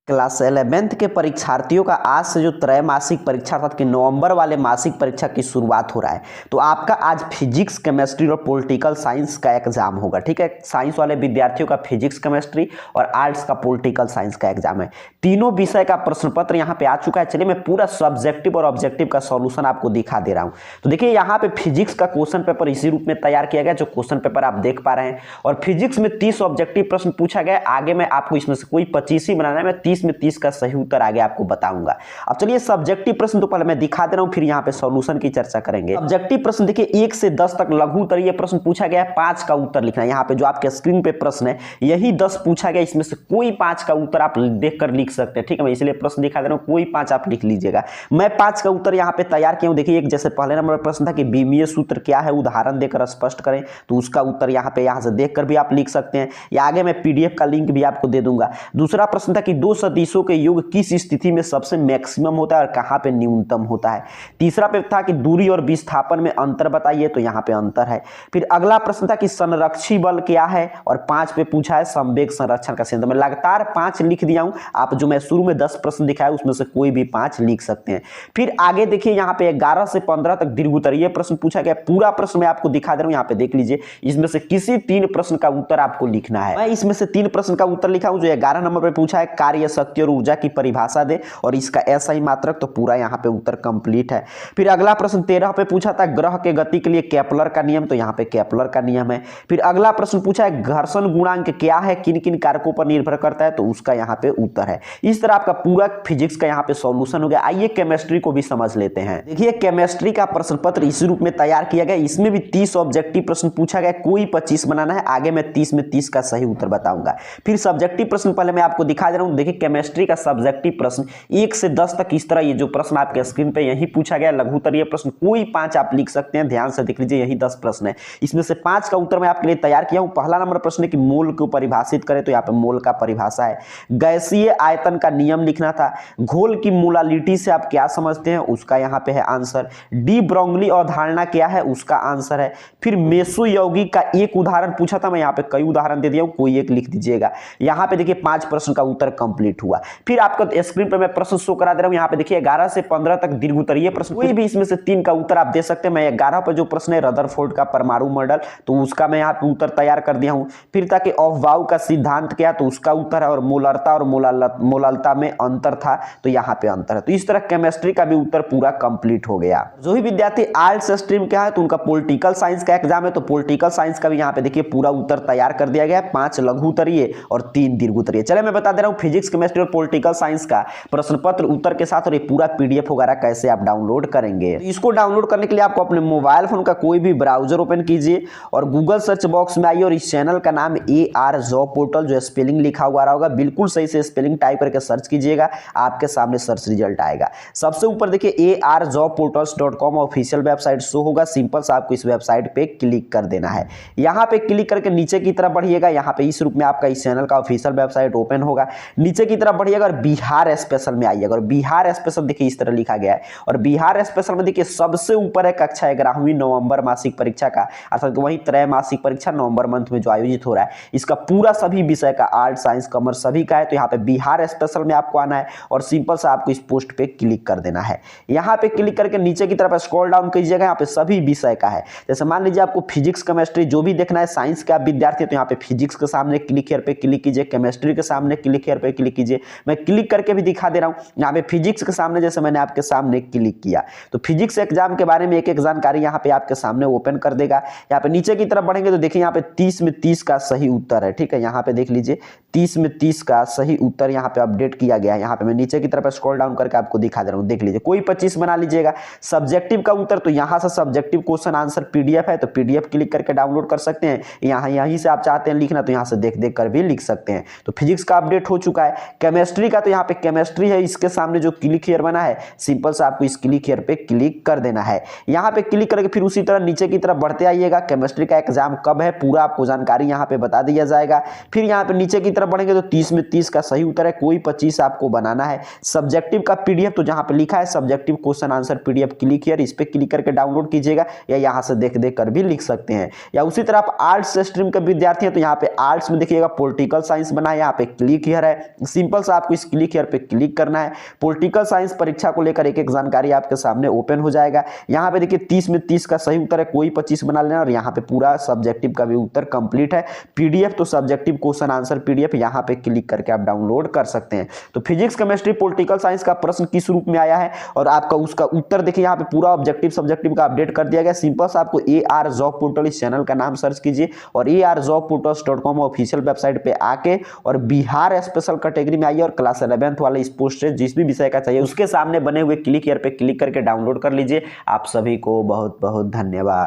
Class 11th के परीक्षार्थियों का आज से जो त्रैमासिक परीक्षा अर्थात कि नवंबर वाले मासिक परीक्षा की शुरुआत हो रहा है। तो आपका आज फिजिक्स, केमिस्ट्री और पॉलिटिकल साइंस का एग्जाम होगा। ठीक है, साइंस वाले विद्यार्थियों का फिजिक्स, केमिस्ट्री और आर्ट्स का पॉलिटिकल साइंस का एग्जाम है। तीनों विषय का प्रश्न पत्र यहाँ पे आ चुका है। चलिए मैं पूरा सब्जेक्टिव और ऑब्जेक्टिव का सॉल्यूशन आपको दिखा दे रहा हूँ। तो देखिए यहाँ पे फिजिक्स का क्वेश्चन पेपर इसी रूप में तैयार किया गया, जो क्वेश्चन पेपर आप देख पा रहे हैं। और फिजिक्स में 30 ऑब्जेक्टिव प्रश्न पूछा गया। आगे मैं आपको इसमें से कोई 25 ही बनाना है, मैं 30 में 30 का सही उत्तर आगे आपको बताऊंगा। अब चलिए सब्जेक्टिव प्रश्न तो पहले मैं दिखा दे रहा हूं, फिर यहां पे सॉल्यूशन की चर्चा करेंगे। सब्जेक्टिव प्रश्न देखिए 1 से 10 तक लघु उत्तरीय प्रश्न पूछा गया है। 5 का उत्तर लिखना है। यहां पे जो आपके स्क्रीन पे प्रश्न है यही 10 पूछा गया, इसमें से कोई 5 का उत्तर आप देखकर लिख सकते हैं। ठीक है, मैं इसलिए प्रश्न दिखा दे रहा हूं, कोई 5 आप लिख लीजिएगा। मैं 5 का उत्तर यहां पे तैयार किया हूं। देखिए एक जैसे पहले नंबर प्रश्न था कि बीमीय सूत्र क्या है, उदाहरण देकर स्पष्ट करें, तो उसका उत्तर यहां से देखकर भी आप लिख सकते हैं, या आगे मैं पीडीएफ का लिंक भी आपको दे दूंगा। दूसरा प्रश्न था कि दो सदिशों के योग किस स्थिति में सबसे मैक्सिमम होता है और कहां पे न्यूनतम होता है। तीसरा पे था कि दूरी और विस्थापन में अंतर बताइए, तो यहां पे अंतर है। फिर अगला प्रश्न था कि संरक्षी बल क्या है, और 5 पे पूछा है संवेग संरक्षण का सिद्धांत। मैं लगातार 5 लिख दिया हूं, आप जो मैं शुरू में 10 प्रश्न दिखाया उसमें से कोई भी 5 लिख सकते हैं। फिर आगे देखिए यहां पे 11 से 15 तक दीर्घोत्तरीय प्रश्न पूछा गया। पूरा प्रश्न मैं आपको दिखा दे रहा हूं, यहां पे देख लीजिए। इसमें से किसी 3 प्रश्न का उत्तर आपको लिखना है। मैं इसमें से 3 प्रश्न का उत्तर लिखा हूं। जो 11 नंबर पे पूछा है कार्य शक्ति और ऊर्जा की परिभाषा दे, और इसका ऐसा ही मात्रक, तो पूरा यहां पे उत्तर कंप्लीट है। फिर अगला प्रश्न 13 पे पूछा था ग्रह के गति के लिए केपलर का नियम, तो यहां पे केपलर का नियम है। फिर अगला प्रश्न पूछा है घर्षण गुणांक क्या है, किन किन कारकों पर निर्भर करता है, तो उसका यहां पे उत्तर है। इस तरह आपका पूरा फिजिक्स का यहां पे सॉल्यूशन हो गया। आइए केमिस्ट्री को भी समझ लेते हैं। देखिए केमिस्ट्री का प्रश्न पत्र इस रूप में तैयार किया गया। इसमें भी 30 ऑब्जेक्टिव प्रश्न पूछा गया, कोई 25 बनाना है। आगे मैं 30 में 30 का सही उत्तर बताऊंगा। फिर सब्जेक्टिव प्रश्न पहले मैं आपको दिखा दे रहा हूं। देखिए केमिस्ट्री का सब्जेक्टिव प्रश्न 1 से 10 तक इस तरह, ये जो प्रश्न आपके स्क्रीन पे यही पूछा गया। लघु उत्तरीय प्रश्न कोई 5 आप लिख सकते हैं, ध्यान से देख लीजिए, यही 10 प्रश्न है। इसमें से 5 का उत्तर मैं आपके लिए तैयार किया हूं। पहला नंबर प्रश्न है कि मोल को परिभाषित करें, तो यहाँ पे मोल का परिभाषा है। गैसीय आयतन का नियम लिखना था। घोल की मोलालिटी से आप क्या समझते हैं, उसका यहाँ पे है आंसर। डी ब्रोगली अवधारणा क्या है, उसका आंसर है। फिर मेसो यौगिक का एक उदाहरण पूछा था, मैं यहाँ पे कई उदाहरण दे दिया हूं, कोई एक लिख दीजिएगा। यहाँ पे देखिए 5 प्रश्न का उत्तर कंप्लीट हुआ। फिर आपका स्क्रीन पर मैं प्रश्न शो करा दे रहा हूं। यहाँ पे देखिए 11 से 15 तक दीर्घोत्तरीय प्रश्न, कोई भी इसमें से 3 का उत्तर आप दे सकते हैं। मैं 11 पर जो प्रश्न है रदरफोर्ड का परमाणु मॉडल, तो उसका मैं यहाँ पे उत्तर तैयार कर दिया हूं। फिर था कि अफबाउ का सिद्धांत क्या, तो उसका उत्तर है। और मोलरता और मोलालता में अंतर था, तो यहाँ पे अंतर है। तो इस तरह केमिस्ट्री का भी उत्तर पूरा कंप्लीट हो गया। जो भी विद्यार्थी आर्ट्स स्ट्रीम का है तो उनका पॉलिटिकल साइंस का एग्जाम है, तो पॉलिटिकल साइंस का भी यहाँ पे देखिए पूरा उत्तर तैयार कर दिया गया है। 5 लघु उत्तरीय और 3 दीर्घोत्तरीय। चलिए मैं बता दे रहा हूँ फिजिक्स, केमिस्ट्री और पॉलिटिकल साइंस का प्रश्न पत्र उत्तर के साथ और ये पूरा पीडीएफ वगैरह कैसे आप डाउनलोड करेंगे। तो इसको डाउनलोड करने के लिए आपको अपने मोबाइल फोन का कोई भी ब्राउजर ओपन कीजिए और गूगल सर्च बॉक्स में आइए, और इस चैनल का नाम AR जॉब पोर्टल, जो स्पेलिंग लिखा हुआ रहा होगा बिल्कुल सही से स्पेलिंग टाइप करके सर्च कीजिएगा, आपके सामने सर्च रिजल्ट आएगा। सबसे ऊपर देखिए ARjobportals.com ऑफिशियल वेबसाइट शो होगा। सिंपल सा आपको इस वेबसाइट पे क्लिक कर देना है। यहाँ पे क्लिक करके नीचे की तरफ बढ़िएगा। यहाँ पे इस रूप में आपका इस चैनल का ऑफिशियल वेबसाइट ओपन होगा। नीचे की तरफ बढ़िएगा और बिहार स्पेशल में आइएगा, और बिहार स्पेशल देखिए इस तरह लिखा गया है। और बिहार स्पेशल में देखिए सबसे ऊपर है कक्षा 11वीं नवंबर मासिक परीक्षा का, अर्थात वही त्रैमासिक परीक्षा नवंबर मंथ में जो आयोजित हो रहा है, इसका पूरा सभी विषय का आर्ट, साइंस, कॉमर्स सभी का है। तो यहाँ पे बिहार स्पेशल में आपको आना है और सिंपल सा आपको इस पोस्ट पे क्लिक कर देना है। यहाँ पे क्लिक करके नीचे की तरफ स्क्रॉल डाउन कीजिएगा, यहाँ पे सभी विषय का है। जैसे मान लीजिए आपको फिजिक्स, केमिस्ट्री जो भी देखना है, साइंस के आप विद्यार्थी, तो यहाँ पे फिजिक्स के सामने क्लिक हियर पे क्लिक कीजिए, केमिस्ट्री के सामने क्लिक हियर पे क्लिक कीजिए। मैं क्लिक करके भी दिखा दे रहा हूँ। यहाँ पे फिजिक्स के सामने जैसे मैंने आपके सामने क्लिक किया, तो फिजिक्स एग्जाम के बारे में एक एक जानकारी यहाँ पे आपके सामने ओपन कर देगा। यहाँ पे नीचे की तरफ बढ़ेंगे तो देखिए यहाँ पे 30 में 30 का सही उत्तर है। ठीक है, यहाँ पे देख लीजिए 30 में 30 का सही उत्तर यहाँ पे अपडेट किया गया है। यहाँ पे मैं नीचे की तरफ स्क्रॉल डाउन करके आपको दिखा दे रहा हूँ, देख लीजिए। कोई 25 बना लीजिएगा। सब्जेक्टिव का उत्तर, तो यहाँ से सब्जेक्टिव क्वेश्चन आंसर पीडीएफ है, तो पीडीएफ क्लिक करके डाउनलोड कर सकते हैं। यहीं से आप चाहते हैं लिखना, तो यहाँ से देख देख कर भी लिख सकते हैं। तो फिजिक्स का अपडेट हो चुका है। केमिस्ट्री का, तो यहाँ पे केमिस्ट्री है, इसके सामने जो क्लिक हियर बना है, सिंपल से आपको इस क्लिक हियर पे क्लिक कर देना है। यहाँ पे क्लिक करके फिर उसी तरह नीचे की तरफ बढ़ते आइएगा। केमिस्ट्री का एग्जाम कब है पूरा आपको जानकारी यहाँ पे बता दिया जाएगा। फिर यहाँ पे नीचे की तरफ बढ़ेंगे तो 30 में 30 का सही उत्तर है, कोई 25 आपको बनाना है। सब्जेक्टिव का पीडीएफ, तो जहाँ पे लिखा है subjective question answer PDF click here, इस पे क्लिक करके डाउनलोड कीजिएगा, या यहाँ से देख देख कर भी लिख सकते हैं। या उसी तरह आप आर्ट्स स्ट्रीम के विद्यार्थी हैं तो यहाँ पे आर्ट्स में देखिएगा पॉलिटिकल साइंस बना है, यहाँ पे क्लिक हियर है। सिंपल सा आपको इस क्लिक हियर पे क्लिक करना है। पॉलिटिकल साइंस परीक्षा को लेकर एक एक जानकारी आपके सामने ओपन हो जाएगा। यहाँ पे देखिए 30 में 30 का सही उत्तर है, कोई 25 बना लेना, और यहाँ पे पूरा सब्जेक्टिव का भी उत्तर कंप्लीट है। पीडीएफ तो सब्जेक्टिव क्वेश्चन आंसर पीडीएफ यहाँ पे क्लिक करके आप डाउनलोड कर सकते हैं। तो फिजिक्स केमिस्ट्री पॉलिटिकल साइंस का प्रश्न किस रूप में आया है और आपका उसका उत्तर देखिए यहाँ पे पूरा ऑब्जेक्टिव सब्जेक्टिव का अपडेट कर दिया गया। सिंपल सा आपको AR जॉब पोर्टल इस चैनल का नाम सर्च कीजिए और arjobportals.com ऑफिशियल वेबसाइट पे आके और बिहार स्पेशल कैटेगरी में आइए और क्लास 11th वाले इस पोस्ट से जिस भी विषय का चाहिए उसके सामने बने हुए क्लिक हियर पे क्लिक करके डाउनलोड कर लीजिए। आप सभी को बहुत बहुत धन्यवाद।